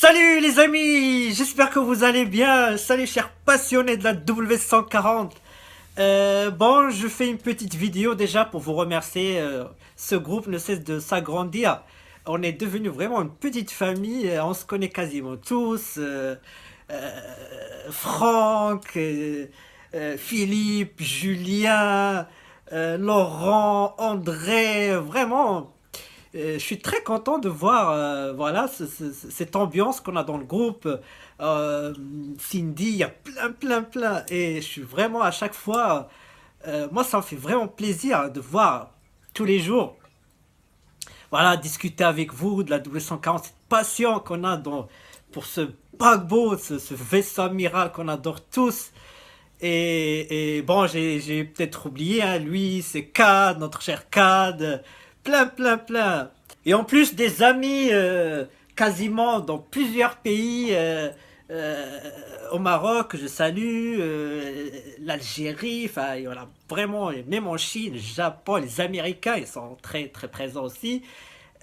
Salut les amis, j'espère que vous allez bien. Salut chers passionnés de la W140. Bon, je fais une petite vidéo déjà pour vous remercier. Ce groupe ne cesse de s'agrandir. On est devenu vraiment une petite famille. On se connaît quasiment tous. Franck, Philippe, Julien, Laurent, André. Vraiment. Je suis très content de voir voilà, cette ambiance qu'on a dans le groupe. Cindy, il y a plein. Et je suis vraiment à chaque fois, moi ça me fait vraiment plaisir de voir tous les jours, voilà, discuter avec vous de la W140, cette passion qu'on a pour ce paquebot, ce vaisseau amiral qu'on adore tous. Et bon, j'ai peut-être oublié, hein, lui, c'est Cad, notre cher Cad, plein. Et en plus des amis quasiment dans plusieurs pays, euh, au Maroc, je salue, l'Algérie, enfin, et voilà, vraiment, et même en Chine, le Japon, les Américains, ils sont très présents aussi.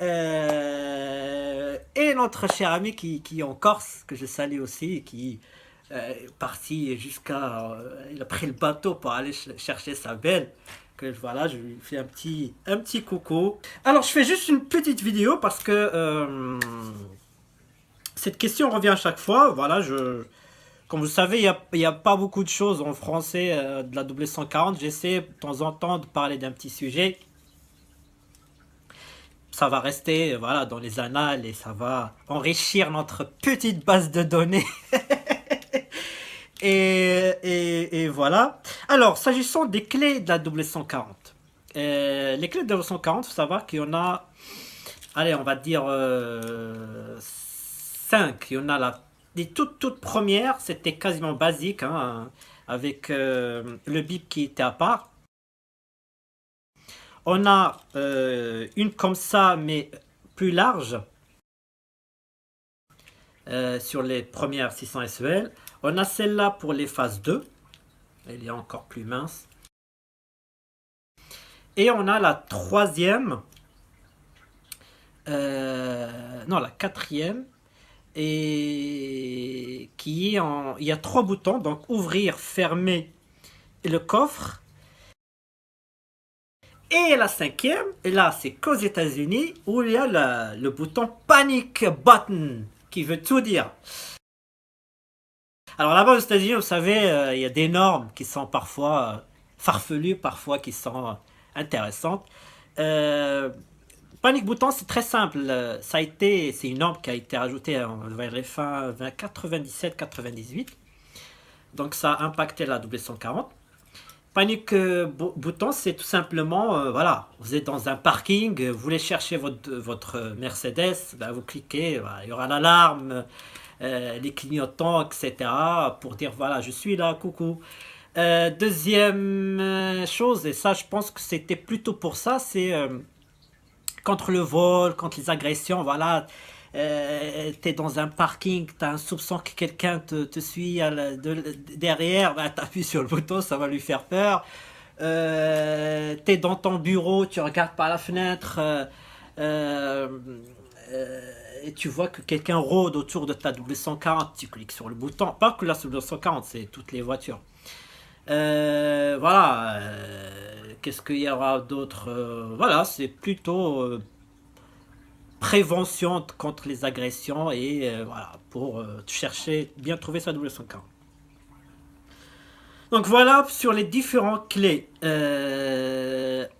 Et notre cher ami qui est en Corse, que je salue aussi, qui est parti il a pris le bateau pour aller chercher sa belle. Que voilà, je lui fais un petit coucou. Alors, je fais juste une petite vidéo parce que cette question revient à chaque fois. Voilà, comme vous savez, il y a pas beaucoup de choses en français de la W140. J'essaie de temps en temps de parler d'un petit sujet. Ça va rester voilà, dans les annales et ça va enrichir notre petite base de données. Et voilà. Alors, s'agissant des clés de la W140. Les clés de la W140, il faut savoir qu'il y en a, allez, on va dire 5. Il y en a les toutes premières, c'était quasiment basique, hein, avec le bip qui était à part. On a une comme ça, mais plus large, sur les premières 600 SEL. On a celle-là pour les phases 2. Elle est encore plus mince. Et on a la troisième. Non, la quatrième. Et qui est en. Il y a 3 boutons. Donc ouvrir, fermer et le coffre. Et la cinquième, et là c'est qu'aux États-Unis, où il y a le bouton Panic Button, qui veut tout dire. Alors là-bas aux États-Unis, vous savez, il y a des normes qui sont parfois farfelues, parfois qui sont intéressantes. Euh, Panic Button, c'est très simple. C'est une norme qui a été rajoutée vers les fins 97-98. Donc ça a impacté la W140. Panic Button, c'est tout simplement, voilà, vous êtes dans un parking, vous voulez chercher votre Mercedes, ben vous cliquez, voilà, il y aura l'alarme, les clignotants, etc. pour dire, voilà, je suis là, coucou. Deuxième chose, et ça, je pense que c'était plutôt pour ça, c'est contre le vol, contre les agressions, voilà. T'es dans un parking, t'as un soupçon que quelqu'un te suit derrière, bah, t'appuies sur le bouton, ça va lui faire peur. T'es dans ton bureau, tu regardes par la fenêtre euh, et tu vois que quelqu'un rôde autour de ta W140, tu cliques sur le bouton. Pas que la W140, c'est toutes les voitures. Voilà. Qu'est-ce qu'il y aura d'autre voilà, c'est plutôt prévention contre les agressions et voilà, pour chercher, bien trouver sa W140. Donc voilà sur les différentes clés.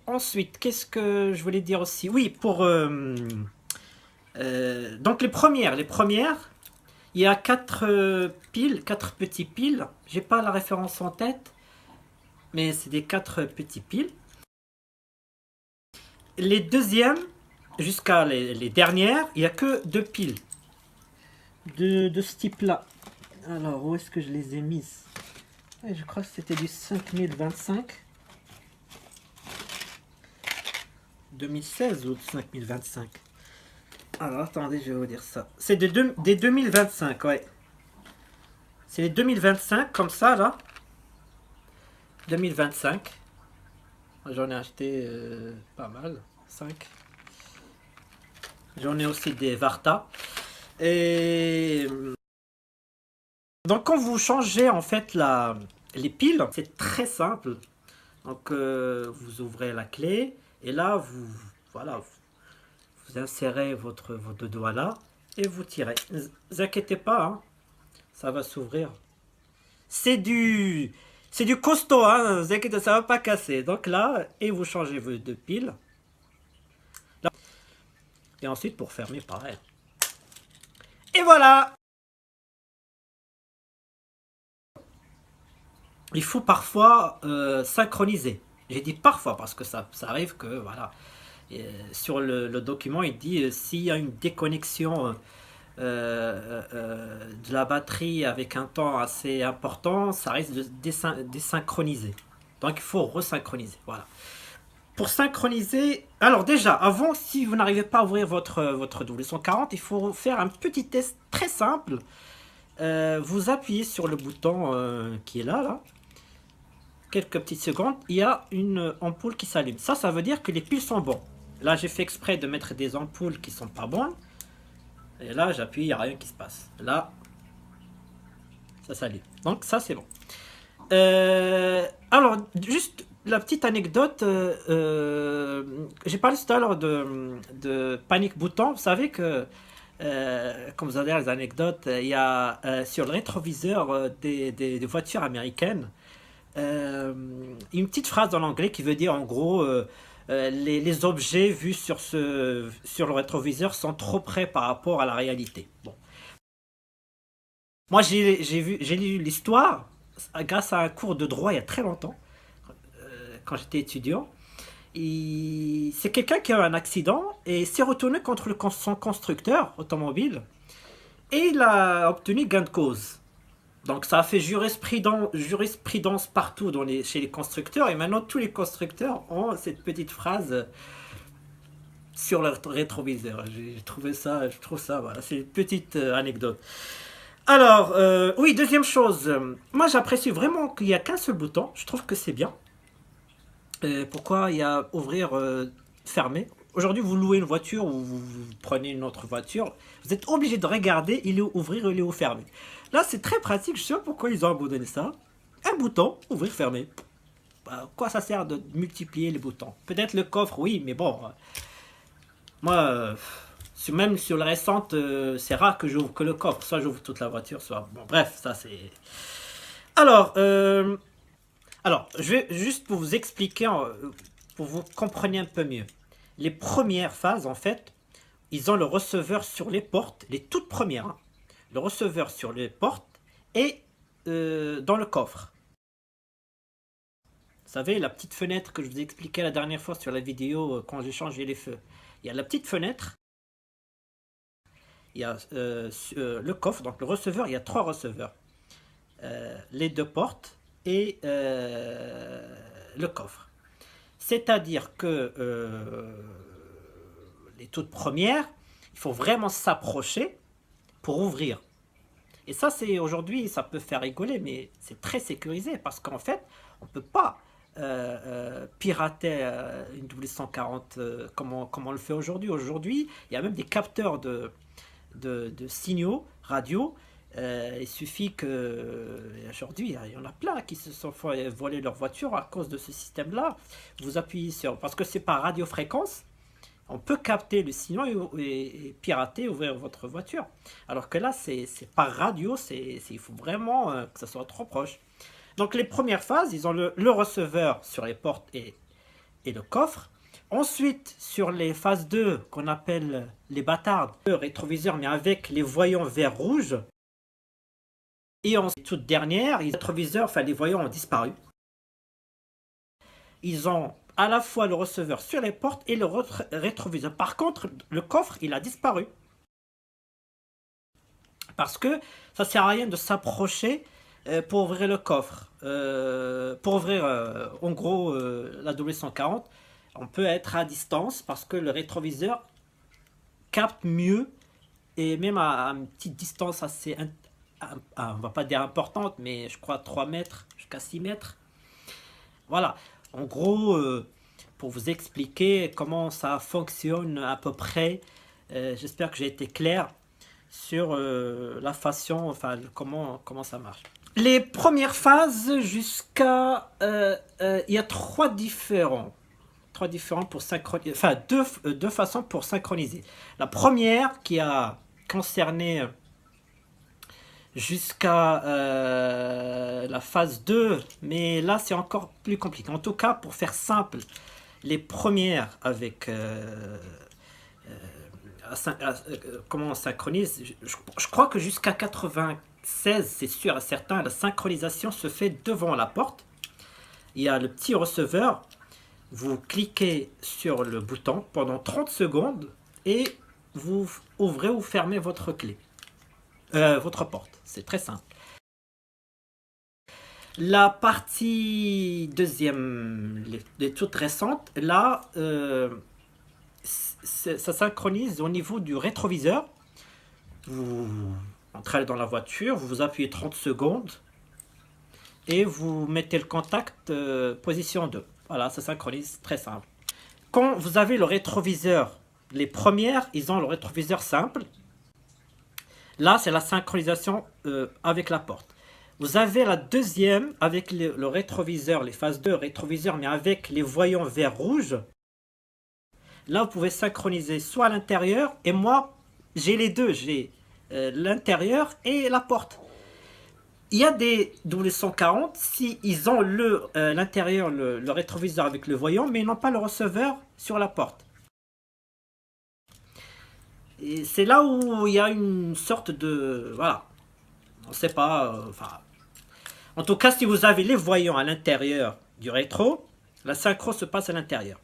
Ensuite, qu'est-ce que je voulais dire aussi? Oui, pour donc les premières, il y a 4 piles, 4 petits piles. J'ai pas la référence en tête, mais c'est des 4 petits piles. Les deuxièmes, jusqu'à les dernières, il n'y a que 2 piles de ce type-là. Alors, où est-ce que je les ai mises? Je crois que c'était du 5025. 2016 ou 5025? Alors, attendez, je vais vous dire ça. C'est des 2025, ouais. C'est les 2025, comme ça, là. 2025. J'en ai acheté pas mal. 5. J'en ai aussi des Varta. Et donc quand vous changez en fait les piles, c'est très simple. Donc vous ouvrez la clé et là voilà, vous insérez vos deux doigts là et vous tirez. Ne vous inquiétez pas, hein, ça va s'ouvrir. C'est du c'est du costaud, hein, ne vous inquiétez, ça va pas casser. Donc là, et vous changez vos deux piles. Là. Et ensuite pour fermer pareil. Et voilà. Il faut parfois synchroniser. J'ai dit parfois parce que ça arrive que voilà. Sur le document, il dit s'il y a une déconnexion de la batterie avec un temps assez important, ça risque de désynchroniser. Donc il faut resynchroniser. Voilà. Pour synchroniser, alors déjà, avant, si vous n'arrivez pas à ouvrir votre W140, il faut faire un petit test très simple. Vous appuyez sur le bouton qui est là. Quelques petites secondes, il y a une ampoule qui s'allume. Ça veut dire que les piles sont bonnes. Là, j'ai fait exprès de mettre des ampoules qui sont pas bonnes. Et là, j'appuie, il n'y a rien qui se passe. Là, ça s'allume. Donc, ça, c'est bon. Alors, juste la petite anecdote. J'ai parlé tout à l'heure de panique bouton. Vous savez que, comme vous avez les anecdotes, il y a sur le rétroviseur des voitures américaines une petite phrase en anglais qui veut dire en gros les objets vus sur le rétroviseur sont trop près par rapport à la réalité. Bon. Moi j'ai lu l'histoire grâce à un cours de droit il y a très longtemps, quand j'étais étudiant. C'est quelqu'un qui a eu un accident et s'est retourné contre son constructeur automobile et il a obtenu gain de cause. Donc ça a fait jurisprudence partout chez les constructeurs et maintenant tous les constructeurs ont cette petite phrase sur le rétroviseur. Je trouve ça, voilà, c'est une petite anecdote. Alors, oui, deuxième chose, moi j'apprécie vraiment qu'il n'y a qu'un seul bouton, je trouve que c'est bien. Pourquoi il y a ouvrir, fermer. Aujourd'hui, vous louez une voiture ou vous prenez une autre voiture, vous êtes obligé de regarder, il est où ouvrir, il est où fermer. Là, c'est très pratique, je sais pas pourquoi ils ont abandonné ça. Un bouton, ouvrir, fermer. Quoi ça sert de multiplier les boutons? Peut-être le coffre, oui, mais bon. Moi, même sur la récente, c'est rare que j'ouvre que le coffre. Soit j'ouvre toute la voiture, soit. Bon, bref, ça c'est. Alors, je vais juste pour vous expliquer, pour vous compreniez un peu mieux. Les premières phases, en fait, ils ont le receveur sur les portes, les toutes premières. Hein. Le receveur sur les portes et dans le coffre. Vous savez, la petite fenêtre que je vous ai expliqué la dernière fois sur la vidéo quand j'ai changé les feux. Il y a la petite fenêtre, il y a le coffre, donc le receveur, il y a 3 receveurs. Les 2 portes et le coffre. C'est-à-dire que les toutes premières, il faut vraiment s'approcher pour ouvrir. Et ça, c'est aujourd'hui, ça peut faire rigoler, mais c'est très sécurisé parce qu'en fait, on ne peut pas pirater une W140 comme on le fait aujourd'hui. Aujourd'hui, il y a même des capteurs de signaux radio. Il suffit que aujourd'hui, il y en a plein qui se sont fait voler leur voiture à cause de ce système-là. Vous appuyez sur, parce que c'est par radiofréquence, on peut capter le signal et pirater, ouvrir votre voiture. Alors que là, c'est par radio, il faut vraiment que ça soit trop proche. Donc les premières phases, ils ont le receveur sur les portes et le coffre. Ensuite, sur les phases 2, qu'on appelle les bâtards, le rétroviseur, mais avec les voyants vert rouge. Et en toute dernière, les rétroviseurs, enfin les voyants ont disparu. Ils ont à la fois le receveur sur les portes et le rétroviseur. Par contre, le coffre, il a disparu. Parce que ça ne sert à rien de s'approcher pour ouvrir le coffre. Pour ouvrir, en gros, la W140, on peut être à distance parce que le rétroviseur capte mieux et même à une petite distance assez, on va pas dire importante, mais je crois 3 mètres jusqu'à 6 mètres. Voilà. En gros, pour vous expliquer comment ça fonctionne à peu près, j'espère que j'ai été clair. sur la façon, enfin comment ça marche. Les premières phases jusqu'à... il y a trois différents pour synchroniser, enfin deux façons pour synchroniser. La première qui a concerné jusqu'à la phase 2, mais là c'est encore plus compliqué. En tout cas, pour faire simple, les premières avec comment on synchronise, je crois que jusqu'à 96, c'est sûr et certain, la synchronisation se fait devant la porte. Il y a le petit receveur, vous cliquez sur le bouton pendant 30 secondes et vous ouvrez ou fermez votre clé. Votre porte, c'est très simple. La partie deuxième, les toutes récentes, là, ça synchronise au niveau du rétroviseur. Vous entrez dans la voiture, vous appuyez 30 secondes et vous mettez le contact position 2. Voilà, ça synchronise, très simple. Quand vous avez le rétroviseur, les premières, ils ont le rétroviseur simple. Là, c'est la synchronisation avec la porte. Vous avez la deuxième avec le rétroviseur, les phases 2 rétroviseur, mais avec les voyants vert rouge. Là, vous pouvez synchroniser soit à l'intérieur, et moi, j'ai les deux. J'ai l'intérieur et la porte. Il y a des W140, si ils ont l'intérieur, le rétroviseur avec le voyant, mais ils n'ont pas le receveur sur la porte. Et c'est là où il y a une sorte de... Voilà. On ne sait pas... Enfin, en tout cas, si vous avez les voyants à l'intérieur du rétro, la synchro se passe à l'intérieur.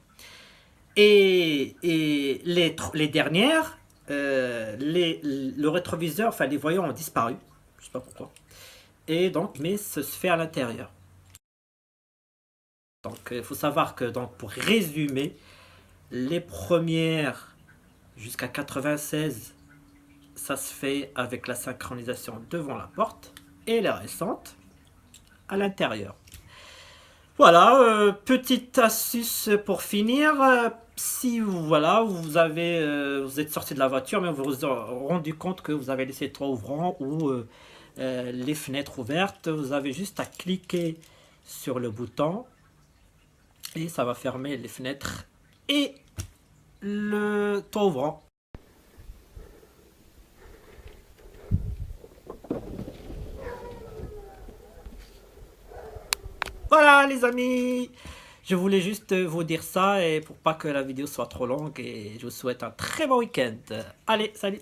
Et les dernières, le rétroviseur, enfin les voyants ont disparu. Je ne sais pas pourquoi. Et donc, mais ça se fait à l'intérieur. Donc, il faut savoir que, donc, pour résumer, les premières jusqu'à 96, ça se fait avec la synchronisation devant la porte, et les récentes à l'intérieur. Voilà, petite astuce pour finir. Si voilà, vous êtes sorti de la voiture, mais vous vous êtes rendu compte que vous avez laissé le toit ouvrant ou les fenêtres ouvertes, vous avez juste à cliquer sur le bouton et ça va fermer les fenêtres et le toit ouvrant. Voilà les amis, je voulais juste vous dire ça et pour pas que la vidéo soit trop longue, et je vous souhaite un très bon week-end. Allez, salut!